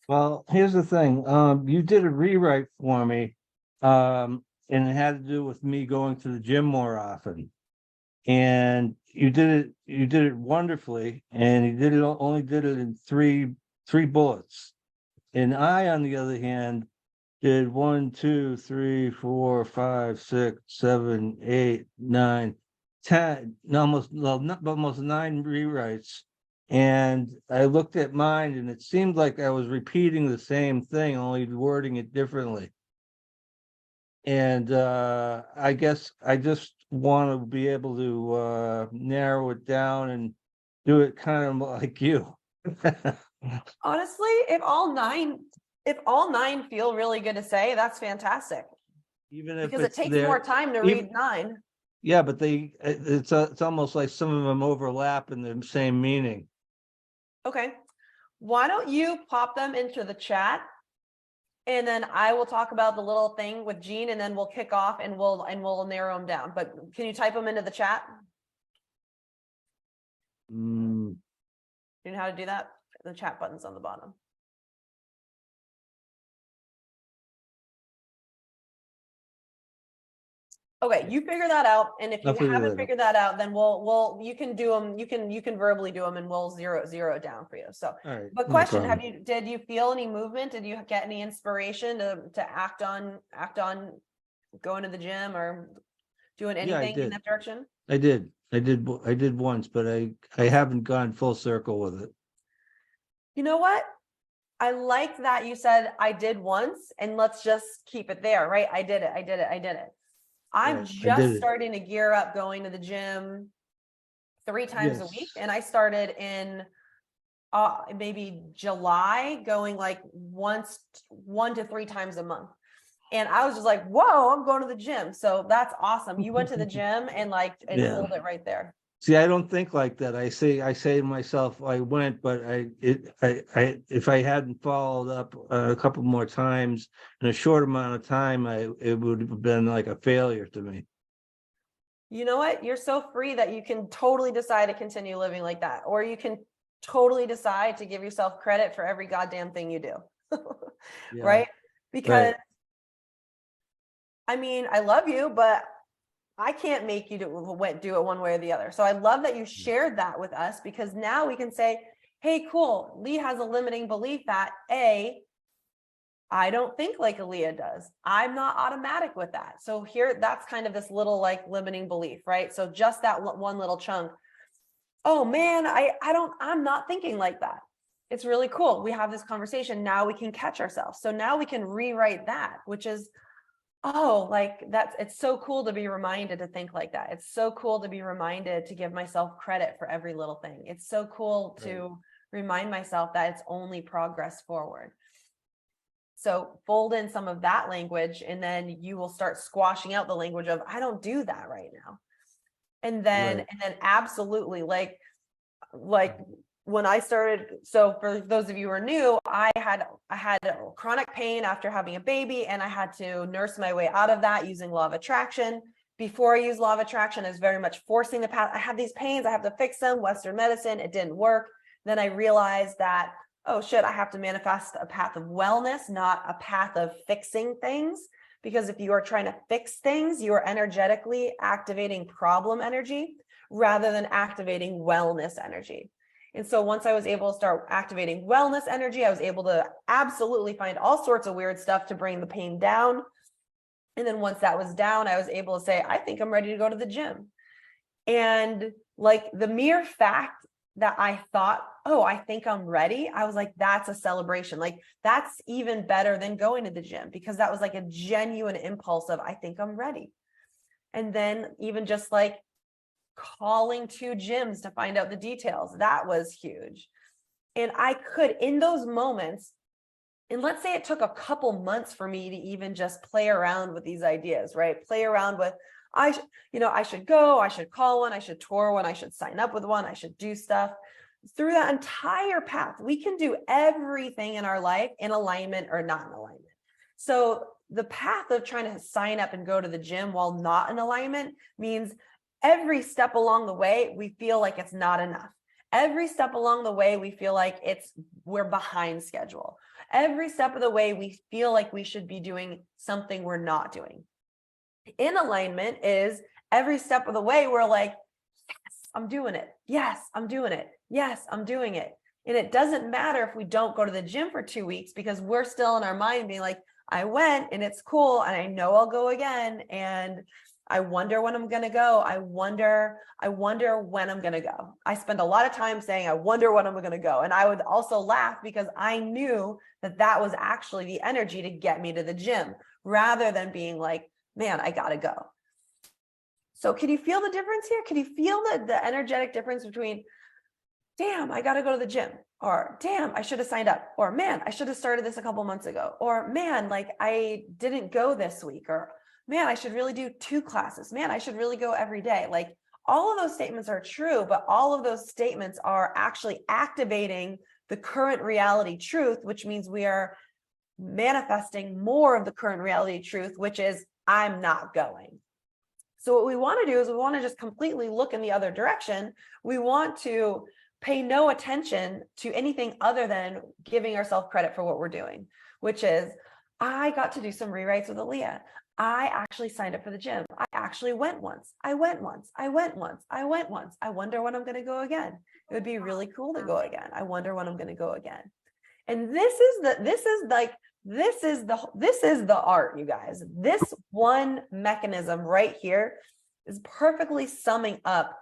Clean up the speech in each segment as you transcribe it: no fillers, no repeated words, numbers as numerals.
Well, here's the thing. You did a rewrite for me, and it had to do with me going to the gym more often. And you did it wonderfully, and you did it only did it in three bullets. And I, on the other hand, did one, two, three, four, five, six, seven, eight, nine, 10, almost, well, not, almost nine rewrites. And I looked at mine and it seemed like I was repeating the same thing, only wording it differently. And I guess I just want to be able to narrow it down and do it kind of like you. Honestly, if all nine feel really good to say, that's fantastic Even if because it it's takes more there, time to even read nine. yeah, but it's almost like some of them overlap in the same meaning. Okay. Why don't you pop them into the chat, and then I will talk about the little thing with Gene, and then we'll kick off and we'll narrow them down. But can you type them into the chat? Mm, You know how to do that? The chat button's on the bottom. Okay, you figure that out, and if you I'll figure haven't that out. figured that out, then we'll you can do them. You can verbally do them, and we'll zero it down for you. So, All right, but no question: problem. did you feel any movement? Did you get any inspiration to act on going to the gym or doing Yeah, I anything in did. that direction? I did once, but I haven't gone full circle with it. You know what? I like that you said I did once, and let's just keep it there, right? I did it. I did it. I did it. I'm Right, I did just it. starting to gear up going to the gym 3 times a week, Yes. and I started in maybe July, going like once 1 to 3 times a month. And I was just like, whoa, I'm going to the gym. So that's awesome. You went to the gym and Yeah. sold it right there. See, I don't think like that. I say to myself, I went, but if I hadn't followed up a couple more times in a short amount of time, it would have been like a failure to me. You know what? You're so free that you can totally decide to continue living like that, or you can totally decide to give yourself credit for every goddamn thing you do. Yeah, Right? Because right. I mean, I love you, but I can't make you do it one way or the other. So I love that you shared that with us, because now we can say, hey, cool. Lee has a limiting belief that I don't think like Aaliyah does. I'm not automatic with that. So here, that's kind of this little like limiting belief, right? So just that one little chunk. Oh man, I'm not thinking like that. It's really cool. We have this conversation. Now we can catch ourselves. So now we can rewrite that, which is, oh, like it's so cool to be reminded to think like that. It's so cool to be reminded to give myself credit for every little thing. It's so cool to remind myself that it's only progress forward. So fold in some of that language, and then you will start squashing out the language of, I don't do that right now. And then absolutely, like when I started, so for those of you who are new, I had chronic pain after having a baby, and I had to nurse my way out of that using law of attraction. Before I used law of attraction, I was very much forcing the path. I have these pains, I have to fix them. Western medicine, it didn't work. Then I realized that, oh shit, I have to manifest a path of wellness, not a path of fixing things. Because if you are trying to fix things, you are energetically activating problem energy rather than activating wellness energy. And so once I was able to start activating wellness energy, I was able to absolutely find all sorts of weird stuff to bring the pain down. And then once that was down, I was able to say, I think I'm ready to go to the gym. And like the mere fact that I thought, oh, I think I'm ready, I was like, that's a celebration. Like that's even better than going to the gym, because that was like a genuine impulse of, I think I'm ready. And then even just like calling 2 gyms to find out the details, that was huge. And I could, in those moments, and let's say it took a couple months for me to even just play around with these ideas, right? Play around with, I should go, I should call one, I should tour one, I should sign up with one, I should do stuff. Through that entire path, we can do everything in our life in alignment or not in alignment. So the path of trying to sign up and go to the gym while not in alignment means every step along the way, we feel like it's not enough. Every step along the way, we feel like we're behind schedule. Every step of the way, we feel like we should be doing something we're not doing. In alignment is every step of the way, we're like, yes, I'm doing it. Yes, I'm doing it. Yes, I'm doing it. And it doesn't matter if we don't go to the gym for 2 weeks, because we're still in our mind being like, I went and it's cool. And I know I'll go again. And I wonder when I'm going to go. I wonder when I'm going to go. I spend a lot of time saying, I wonder when I'm going to go. And I would also laugh because I knew that that was actually the energy to get me to the gym, rather than being like, man, I got to go. So can you feel the difference here? Can you feel the energetic difference between, damn, I got to go to the gym, or damn, I should have signed up, or man, I should have started this a couple months ago, or man, like I didn't go this week, or man, I should really do 2 classes. Man, I should really go every day. Like all of those statements are true, but all of those statements are actually activating the current reality truth, which means we are manifesting more of the current reality truth, which is I'm not going. So what we want to do is we want to just completely look in the other direction. We want to pay no attention to anything other than giving ourselves credit for what we're doing, which is I got to do some rewrites with Aaliyah. I actually signed up for the gym. I actually went once. I went once. I went once. I went once. I wonder when I'm going to go again. It would be really cool to go again. I wonder when I'm going to go again. And this is the art, you guys. This one mechanism right here is perfectly summing up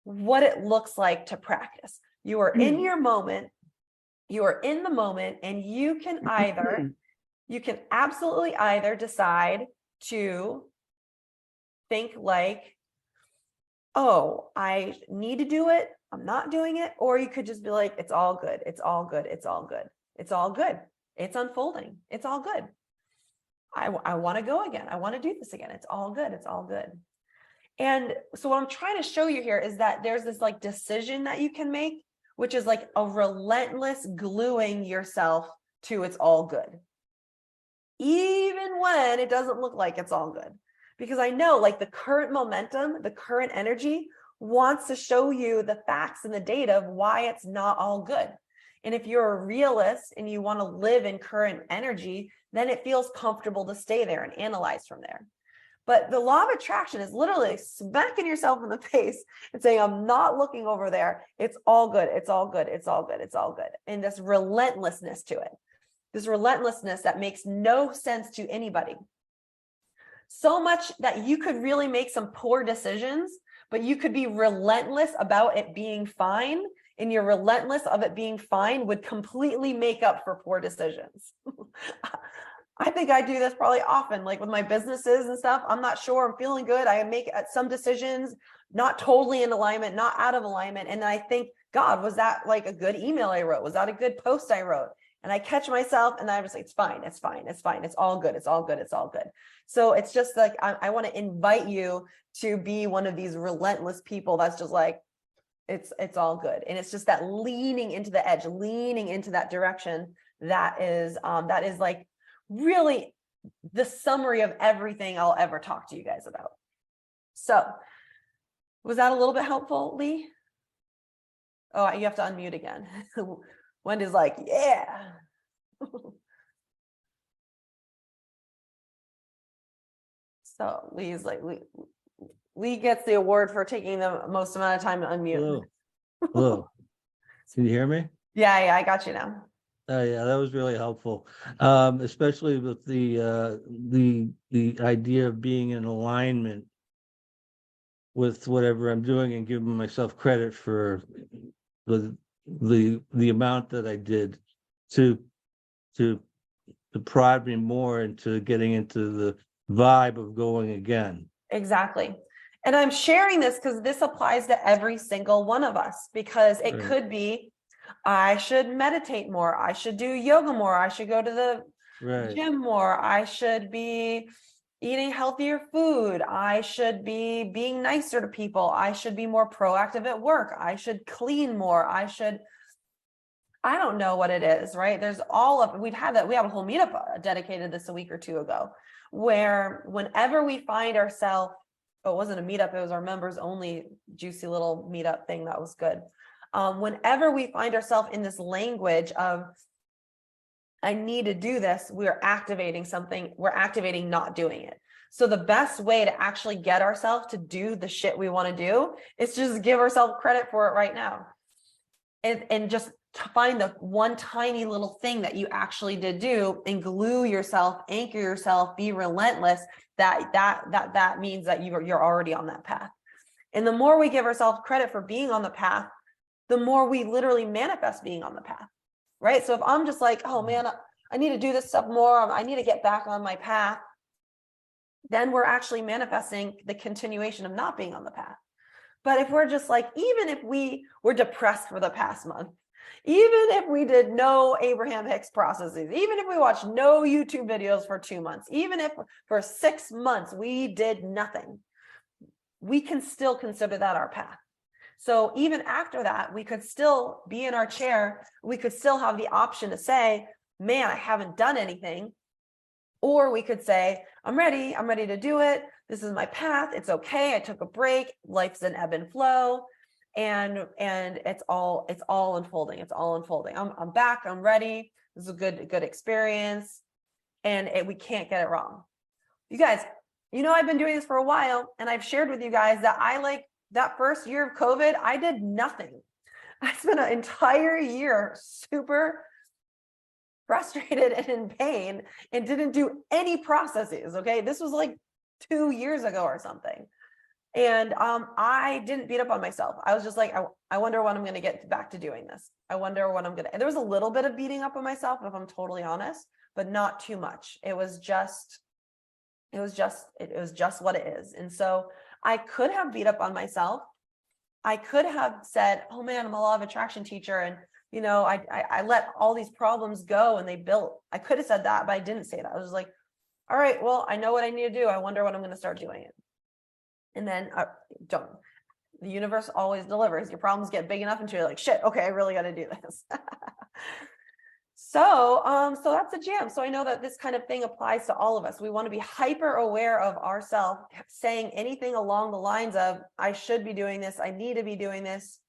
what it looks like to practice. You are in your moment, you are in the moment, and you can absolutely either decide to think like, oh, I need to do it, I'm not doing it, or you could just be like, it's all good, it's all good, it's all good, it's all good, it's unfolding, it's all good. I want to go again, I want to do this again, it's all good, it's all good. And so what I'm trying to show you here is that there's this like decision that you can make, which is like a relentless gluing yourself to it's all good, even when it doesn't look like it's all good. Because I know like the current momentum, the current energy wants to show you the facts and the data of why it's not all good. And if you're a realist and you want to live in current energy, then it feels comfortable to stay there and analyze from there. But the law of attraction is literally smacking yourself in the face and saying, I'm not looking over there. It's all good. It's all good. It's all good. It's all good. And this relentlessness to it, this relentlessness that makes no sense to anybody. So much that you could really make some poor decisions, but you could be relentless about it being fine. And your relentless of it being fine would completely make up for poor decisions. I think I do this probably often, like with my businesses and stuff. I'm not sure, I'm feeling good. I make some decisions, not totally in alignment, not out of alignment. And I think, God, was that like a good email I wrote? Was that a good post I wrote? And I catch myself and I'm just like, it's fine, it's fine, it's fine. It's all good, it's all good, it's all good. So it's just like, I want to invite you to be one of these relentless people that's just like, it's all good. And it's just that leaning into the edge, leaning into that direction that is like, really the summary of everything I'll ever talk to you guys about. So was that a little bit helpful, Lee? Oh, you have to unmute again. Wendy's like, yeah. So Lee's like, Lee gets the award for taking the most amount of time to unmute. Hello. Hello. Can you hear me? Yeah, I got you now. Yeah, that was really helpful, especially with the idea of being in alignment with whatever I'm doing and giving myself credit for the amount that I did to prod me more into getting into the vibe of going again. Exactly. And I'm sharing this because this applies to every single one of us, because it could be, I should meditate more, I should do yoga more, I should go to the gym more, I should be eating healthier food, I should be being nicer to people, I should be more proactive at work, I should clean more, I don't know what it is, right? There's we have a whole meetup dedicated this a week or two ago, where whenever we find ourselves, it wasn't a meetup, it was our members only juicy little meetup thing that was good. Whenever we find ourselves in this language of, I need to do this, we're activating something, we're activating not doing it. So the best way to actually get ourselves to do the shit we want to do is just give ourselves credit for it right now. And just to find the one tiny little thing that you actually did do and glue yourself, anchor yourself, be relentless. That means that you're already on that path. And the more we give ourselves credit for being on the path, the more we literally manifest being on the path, right? So if I'm just like, oh man, I need to do this stuff more, I need to get back on my path, then we're actually manifesting the continuation of not being on the path. But if we're just like, even if we were depressed for the past month, even if we did no Abraham Hicks processes, even if we watched no YouTube videos for 2 months, even if for 6 months we did nothing, we can still consider that our path. So even after that, we could still be in our chair. We could still have the option to say, man, I haven't done anything. Or we could say, I'm ready to do it. This is my path. It's okay. I took a break. Life's an ebb and flow. And it's all unfolding. It's all unfolding. I'm back. I'm ready. This is a good experience. And we can't get it wrong. You guys, I've been doing this for a while, and I've shared with you guys that that first year of COVID, I did nothing. I spent an entire year super frustrated and in pain and didn't do any processes. Okay. This was like 2 years ago or something. And I didn't beat up on myself. I was just like, I wonder when I'm going to get back to doing this. I wonder when I'm going to, and there was a little bit of beating up on myself, if I'm totally honest, but not too much. It was just what it is. And so I could have beat up on myself. I could have said, oh man, I'm a law of attraction teacher. And I let all these problems go and they built. I could have said that, but I didn't say that. I was like, all right, well, I know what I need to do. I wonder when I'm going to start doing it. And then the universe always delivers. Your problems get big enough until you're like, shit, okay, I really got to do this. So that's a jam. So I know that this kind of thing applies to all of us. We want to be hyper aware of ourselves, saying anything along the lines of, I should be doing this. I need to be doing this.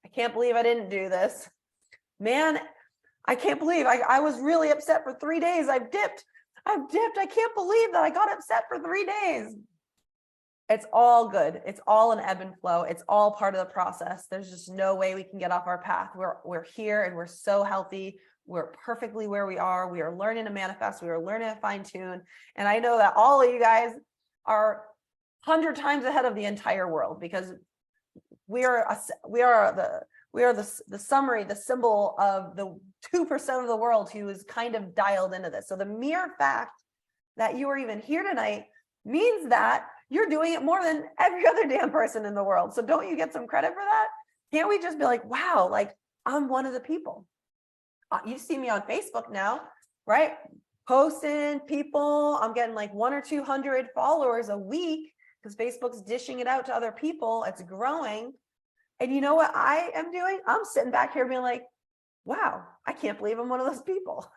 I can't believe I didn't do this. Man, I can't believe I was really upset for 3 days. I've dipped. I can't believe that I got upset for 3 days. It's all good. It's all an ebb and flow. It's all part of the process. There's just no way we can get off our path. We're here and we're so healthy. We're perfectly where we are. We are learning to manifest. We are learning to fine tune. And I know that all of you guys are 100 times ahead of the entire world, because we are the summary, the symbol of the 2% of the world who is kind of dialed into this. So the mere fact that you are even here tonight means that you're doing it more than every other damn person in the world. So don't you get some credit for that? Can't we just be like, wow, like I'm one of the people. You see me on Facebook now, right? Posting people. I'm getting like 100 or 200 followers a week because Facebook's dishing it out to other people. It's growing. And you know what I am doing? I'm sitting back here being like, wow, I can't believe I'm one of those people.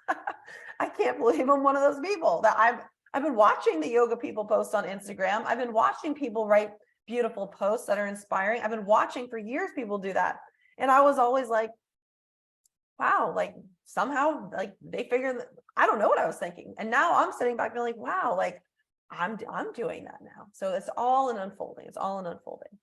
I can't believe I'm one of those people that I've been watching the yoga people post on Instagram. I've been watching people write beautiful posts that are inspiring. I've been watching for years people do that. And I was always like, wow, like somehow like they figured that, I don't know what I was thinking. And now I'm sitting back being like, wow, like I'm doing that now. So it's all an unfolding. It's all an unfolding.